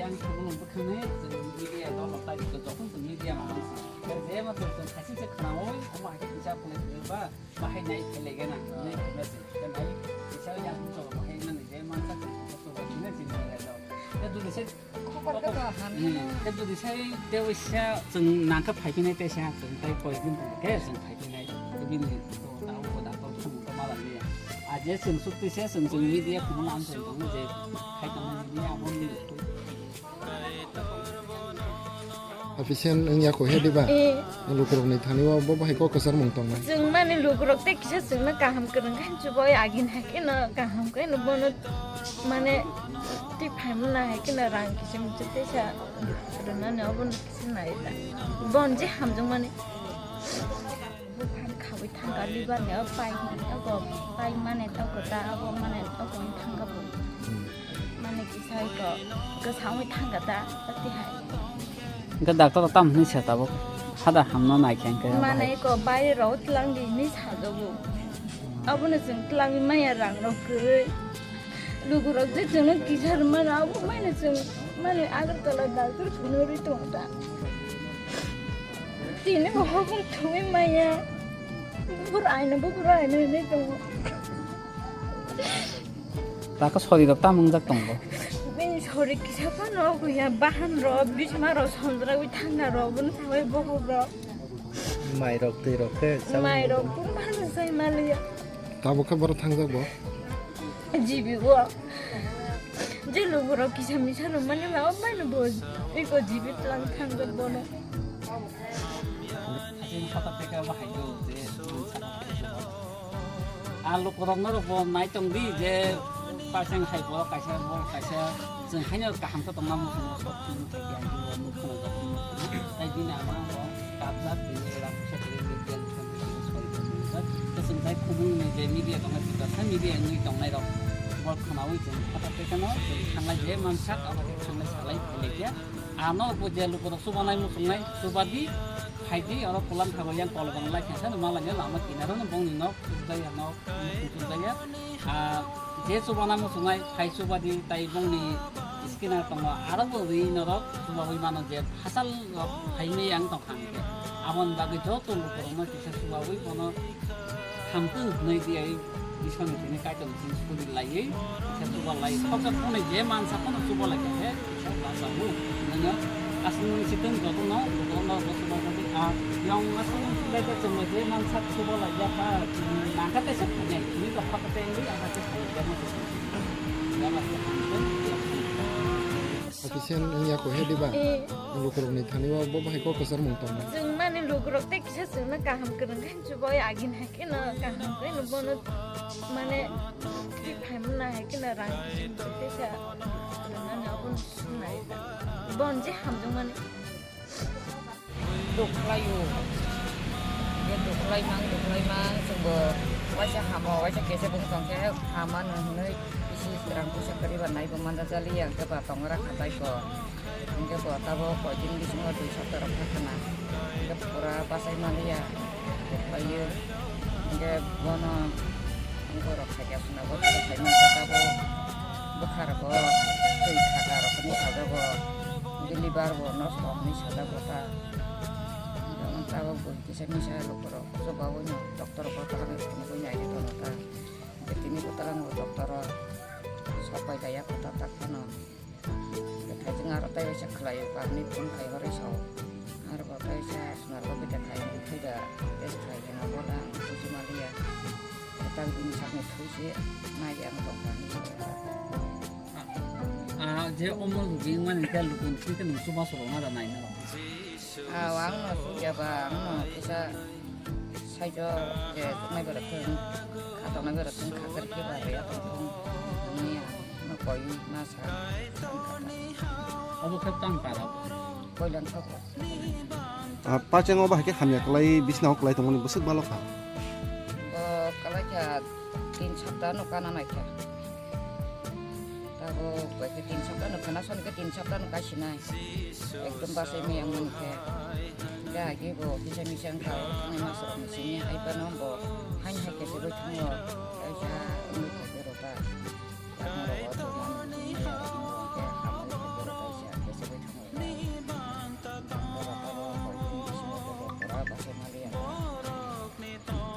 yang 그거는 북한에 미디어도 없다 이거 조금 더 미디어 많았어. 그래서 얘만 좀 다시 저 나오 아마 하게 기사 보내주봐 마해 나이 텔레게나 네 메시지 그다음에 기사 양 좀 해는 얘만 딱 또 보내는 진행해서 그래도 이제 그래도 이제 대우 시야 좀 난가 발견할 때 시야 좀 대고 있는 계속 발견해 우리는 또 나오고 나도 좀 말하는 아제 선수들 세 선수 미디어 그만 안 되는 거 이제 발견하는 게 아무리 Official ang yako hedi ba? Ang lukurok ni thani wa bo hai ko kasar mong tong na. Jeng mane lukurok te kisa jeng na kaham kereng kan coba agin hake na kaham kan bono mane ti pham na hake na rang kisa mute te sa rena na bon kisa na ita. Bon je ham jeng mane khawi thanga liba ne pai ako pai mane ako ta ako mane ako thanga bo. Mane kisa ko sawi thanga ta pati hai. 그 닥터 땀 니쳤다고 하다 함나 나이캔 그 mana ko bai ro tlang di ni sa do bu abune jeng tlang mi maya rang ro ke lugu ro je jeng ki jar ma ra bu mane jeng mane agar tala dal tur chuno ri to ta tine ko ho bung thui maya burai na ni to 다가 소리도 땀 응작 동거 ben sore ki sa pa no ko ya bahan ro bis ma ro sondra wi thanga ro bun thawai bo ho ro mai rok ti rok ke mai ro pur ma na sai malia Ta bo khabar thang ja bo. jibi go je lugu ro ki sa mi sa ro mane ma ba na bo iko jibi tlang thang ga bo no 사진 하다 때가 뭐 하이도 이제 알로 거동으로 뭐 많이 정비 이제 발생하고 가셔 뭐 가셔 좀 하냐 감도 동남 무슨 거 되게 안 좋은 뭐 그런 거 아이디나 뭐 답답 되게라 세트를 얘기한 그래서 잘 구분이 이제 미디어 동안 비가 산 미디어 이 동네로 뭘 하나고 이제 하다 때가는 상가에 만삭 아마 상가 살아이 되게 아노 보젤로 거 수반이 무슨 날 수바디 하이디 어로 콜람 타고 양 콜람 라이 괜찮은 말라냐 아마 기나로는 봉니노 그다야 너 그다야 아 제수 바나무 송아이 하이수바디 타이봉니 스키나 동아 아라보 위너로 수바위만은 제 하살 하이메 양동 함께 아원 바기 저도 그러나 기사 수바위 번호 함께 너희들이 미션 중에 까지 진수를 라이 제수바 라이 속서 보내 제만 사건은 수바라게 해 자사고 너는 asing situng joto no subawi a yang asing lete cuma jeman sat subala ya pa nangkate sebenarnya ini kok pakai ini ada Official ang yako hedi ba? Ang lukurok ni thani wa bo hai ko kasar mong tong na. jeng mane lugu ro te kisa jeng na kaham kereng kan coba agin hake na kaham kan bono mane ti pham na hake na rang kisa mute te sa rena na bon na ita bon je ham jeng mane Duklayu ya duklay mang sumbo wajah hamo wajah kese bung tong ke haman ngai isi serang ku sakari banai pemanda jali yang ke batong rak katai ko ke bo tabo ko jing di semua di sator kana ke pura pasai malia duklayu ke bono ngoro kaya suna bo kai man tabo bukhar bo tei khakar ko ni sada bo dilibar bo nos ko ni sada bo ta tahu pun kisah lukuro sebabnya dokter pertama itu punya itu nota ini putarang dokter sampai kayak kota takkan kita dengar tahu saya kelayu kami pun kayak risau harga tahu saya sebenarnya beda kayak tidak es kayak yang orang uji malia kita ini sangat tusi naik yang dokter 제 어머 루빙만 이렇게 루빙 그때 무슨 맛으로 나다 나이나 awang no jabang no bisa saja je mai beratun atau mai beratun kakar ke bare atau ini no koi nasa 어머 캡탄 바라 koi lan thok Paceng obah ke hamya kelai bisna kelai tongoni busuk balok ha. kalau ja 3 sabda no kana naik ya tahu baik 3 sabda no kana son ke 3 sabda no kasina ekdom bahasa ini yang menikah ya gitu bisa misang kau ini masuk mesinnya ipa nombo hanya ke sebut semua saya